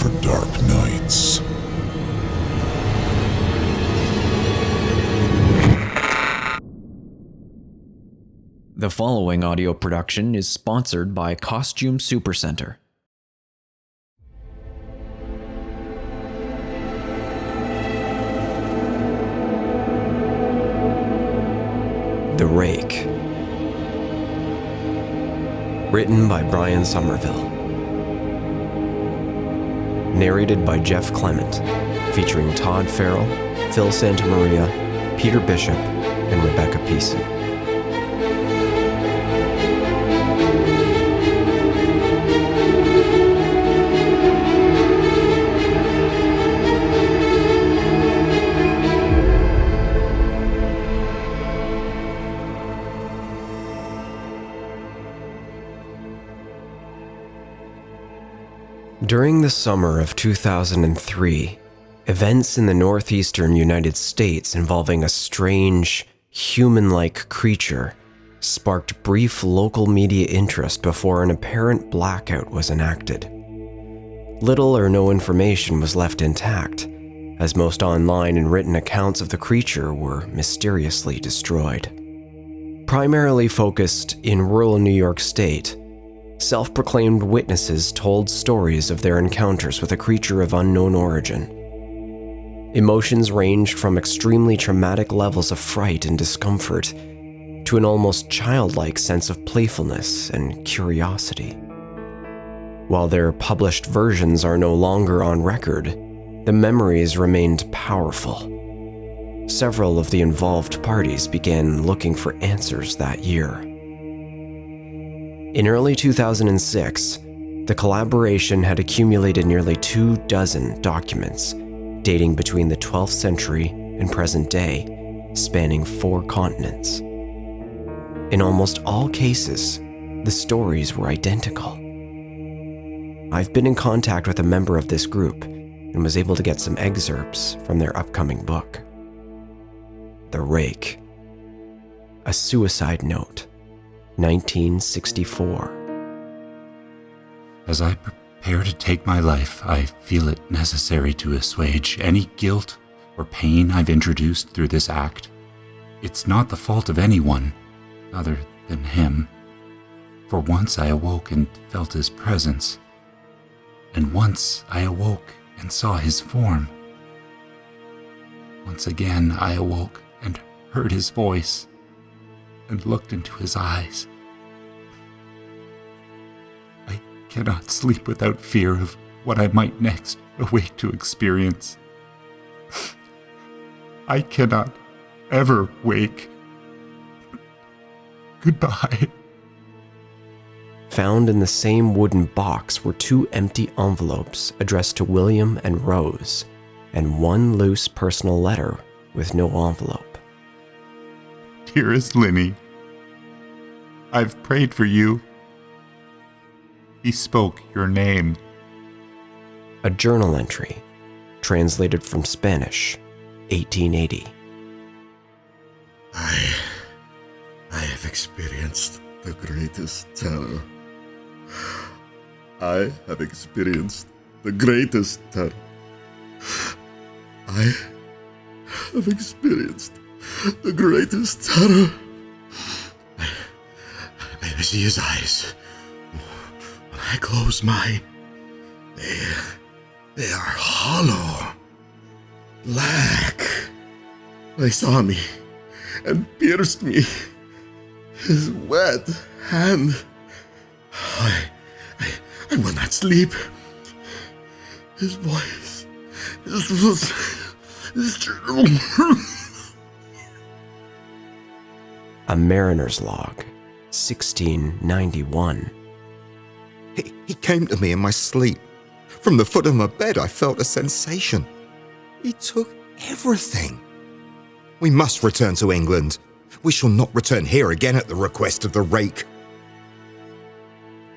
for dark nights. The following audio production is sponsored by Costume Supercenter. The Rake. Written by Brian Somerville. Narrated by Jeff Clement, featuring Todd Farrell, Phil Santamaria, Peter Bishop, and Rebecca Peason. During the summer of 2003, events in the northeastern United States involving a strange, human-like creature sparked brief local media interest before an apparent blackout was enacted. Little or no information was left intact, as most online and written accounts of the creature were mysteriously destroyed. Primarily focused in rural New York State, self-proclaimed witnesses told stories of their encounters with a creature of unknown origin. Emotions ranged from extremely traumatic levels of fright and discomfort to an almost childlike sense of playfulness and curiosity. While their published versions are no longer on record, the memories remained powerful. Several of the involved parties began looking for answers that year. In early 2006, the collaboration had accumulated nearly 24 documents dating between the 12th century and present day, spanning 4 continents. In almost all cases, the stories were identical. I've been in contact with a member of this group and was able to get some excerpts from their upcoming book. The Rake. A Suicide Note. 1964. As I prepare to take my life, I feel it necessary to assuage any guilt or pain I've introduced through this act. It's not the fault of anyone other than him. For once I awoke and felt his presence, and once I awoke and saw his form. Once again I awoke and heard his voice and looked into his eyes. I cannot sleep without fear of what I might next awake to experience. I cannot ever wake. Goodbye. Found in the same wooden box were 2 empty envelopes addressed to William and Rose, and 1 loose personal letter with no envelope. Dearest Linny, I've prayed for you. He spoke your name. A journal entry, translated from Spanish, 1880. I have experienced the greatest terror. I have experienced the greatest terror. I have experienced the greatest terror. I see his eyes. When I close mine, they are hollow, black. They saw me and pierced me. His wet hand. I will not sleep. His voice. A Mariner's Log, 1691. He came to me in my sleep. From the foot of my bed, I felt a sensation. He took everything. We must return to England. We shall not return here again at the request of the Rake.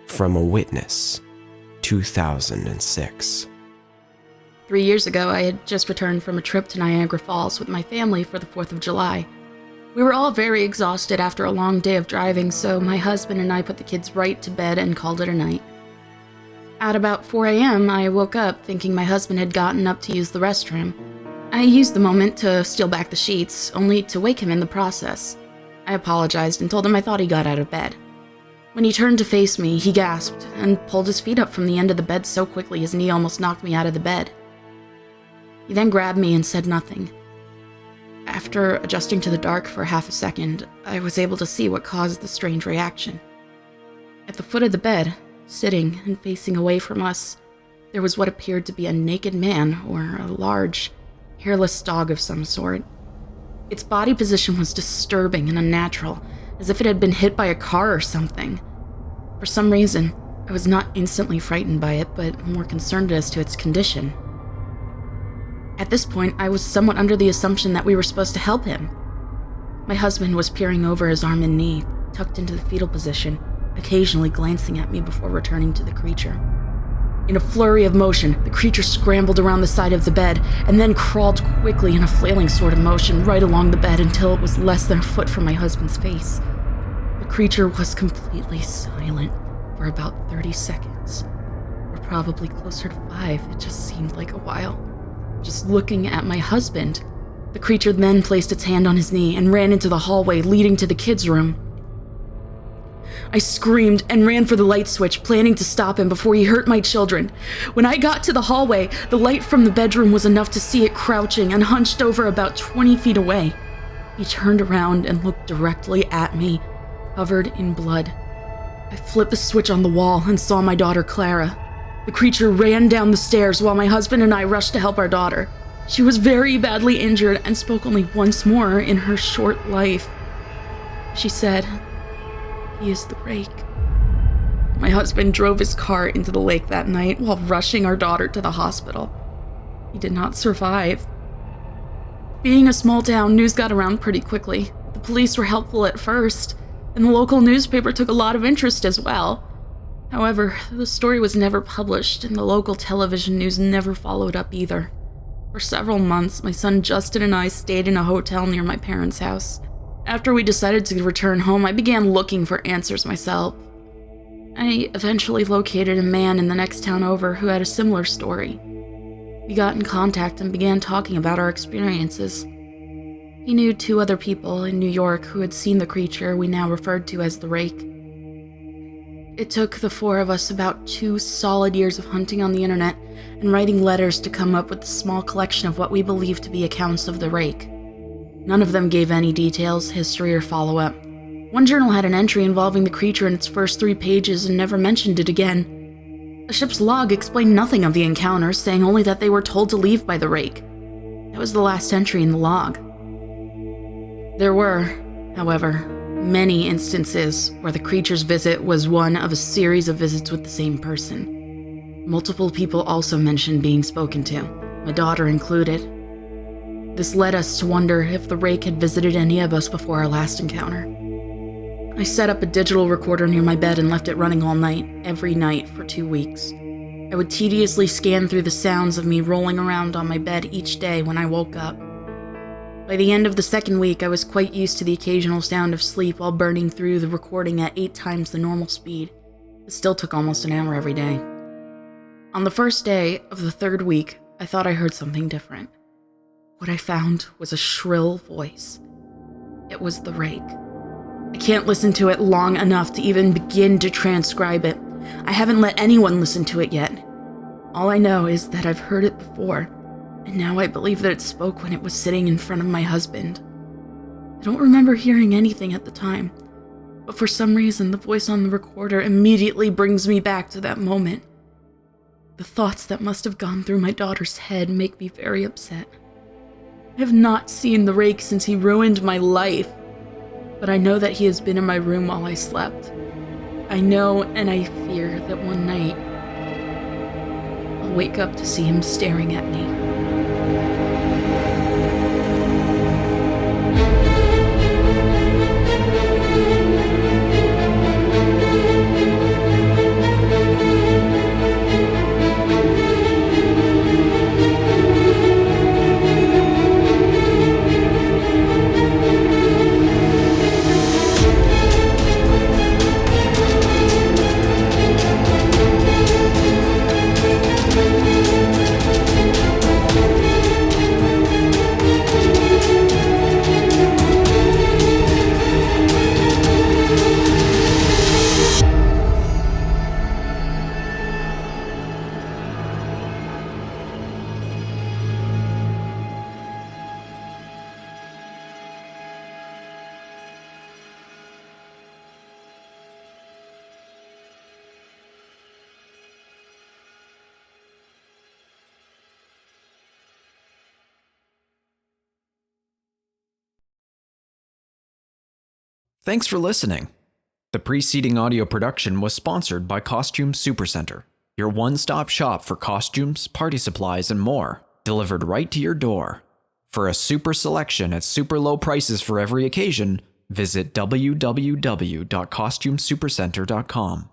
From a Witness, 2006. 3 years ago, I had just returned from a trip to Niagara Falls with my family for the 4th of July. We were all very exhausted after a long day of driving, so my husband and I put the kids right to bed and called it a night. At about 4 a.m., I woke up thinking my husband had gotten up to use the restroom. I used the moment to steal back the sheets, only to wake him in the process. I apologized and told him I thought he got out of bed. When he turned to face me, he gasped and pulled his feet up from the end of the bed so quickly his knee almost knocked me out of the bed. He then grabbed me and said nothing. After adjusting to the dark for half a second, I was able to see what caused the strange reaction. At the foot of the bed, sitting and facing away from us, there was what appeared to be a naked man or a large, hairless dog of some sort. Its body position was disturbing and unnatural, as if it had been hit by a car or something. For some reason, I was not instantly frightened by it, but more concerned as to its condition. At this point, I was somewhat under the assumption that we were supposed to help him. My husband was peering over his arm and knee, tucked into the fetal position, occasionally glancing at me before returning to the creature. In a flurry of motion, the creature scrambled around the side of the bed and then crawled quickly in a flailing sort of motion right along the bed until it was less than a foot from my husband's face. The creature was completely silent for about 30 seconds, or probably closer to 5. It just seemed like a while. Just looking at my husband, the creature then placed its hand on his knee and ran into the hallway leading to the kids' room. I screamed and ran for the light switch, planning to stop him before he hurt my children. When I got to the hallway, the light from the bedroom was enough to see it crouching and hunched over about 20 feet away. He turned around and looked directly at me, covered in blood. I flipped the switch on the wall and saw my daughter Clara. The creature ran down the stairs while my husband and I rushed to help our daughter. She was very badly injured and spoke only once more in her short life. She said, "He is the Rake." My husband drove his car into the lake that night while rushing our daughter to the hospital. He did not survive. Being a small town, news got around pretty quickly. The police were helpful at first, and the local newspaper took a lot of interest as well. However, the story was never published, and the local television news never followed up either. For several months, my son Justin and I stayed in a hotel near my parents' house. After we decided to return home, I began looking for answers myself. I eventually located a man in the next town over who had a similar story. We got in contact and began talking about our experiences. He knew 2 other people in New York who had seen the creature we now referred to as the Rake. It took the 4 of us about 2 solid years of hunting on the internet and writing letters to come up with a small collection of what we believed to be accounts of the Rake. None of them gave any details, history, or follow-up. One journal had an entry involving the creature in its first 3 pages and never mentioned it again. A ship's log explained nothing of the encounter, saying only that they were told to leave by the Rake. That was the last entry in the log. There were, however, many instances where the creature's visit was one of a series of visits with the same person. Multiple people also mentioned being spoken to, my daughter included. This led us to wonder if the Rake had visited any of us before our last encounter. I set up a digital recorder near my bed and left it running all night, every night for 2 weeks. I would tediously scan through the sounds of me rolling around on my bed each day when I woke up. By the end of the 2nd week, I was quite used to the occasional sound of sleep while burning through the recording at 8 times the normal speed. It still took almost an hour every day. On the first day of the 3rd week, I thought I heard something different. What I found was a shrill voice. It was the Rake. I can't listen to it long enough to even begin to transcribe it. I haven't let anyone listen to it yet. All I know is that I've heard it before, and now I believe that it spoke when it was sitting in front of my husband. I don't remember hearing anything at the time, but for some reason the voice on the recorder immediately brings me back to that moment. The thoughts that must have gone through my daughter's head make me very upset. I have not seen the Rake since he ruined my life, but I know that he has been in my room while I slept. I know and I fear that one night I'll wake up to see him staring at me. Thanks for listening. The preceding audio production was sponsored by Costume Supercenter, your one-stop shop for costumes, party supplies, and more, delivered right to your door. For a super selection at super low prices for every occasion, visit www.costumesupercenter.com.